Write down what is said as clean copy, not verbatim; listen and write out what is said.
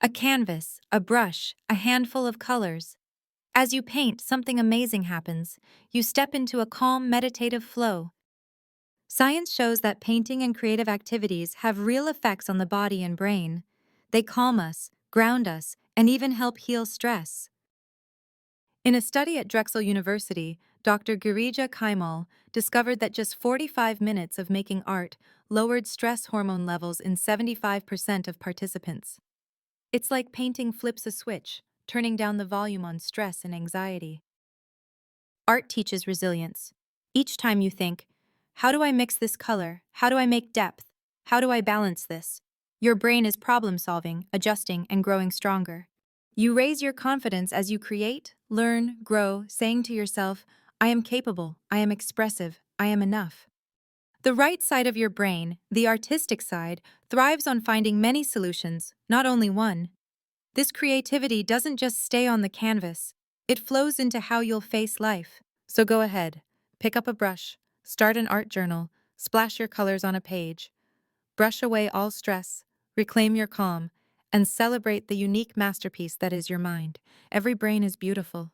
A canvas, a brush, a handful of colors. As you paint, something amazing happens. You step into a calm, meditative flow. Science shows that painting and creative activities have real effects on the body and brain. They calm us, ground us, and even help heal stress. In a study at Drexel University, Dr. Girija Kaimal discovered that just 45 minutes of making art lowered stress hormone levels in 75% of participants. It's like painting flips a switch, turning down the volume on stress and anxiety. Art teaches resilience. Each time you think, how do I mix this color? How do I make depth? How do I balance this? Your brain is problem solving, adjusting, and growing stronger. You raise your confidence as you create, learn, grow, saying to yourself, I am capable, I am expressive, I am enough. The right side of your brain, the artistic side, thrives on finding many solutions, not only one. This creativity doesn't just stay on the canvas, it flows into how you'll face life. So go ahead, pick up a brush, start an art journal, splash your colors on a page, brush away all stress, reclaim your calm, and celebrate the unique masterpiece that is your mind. Every brain is beautiful.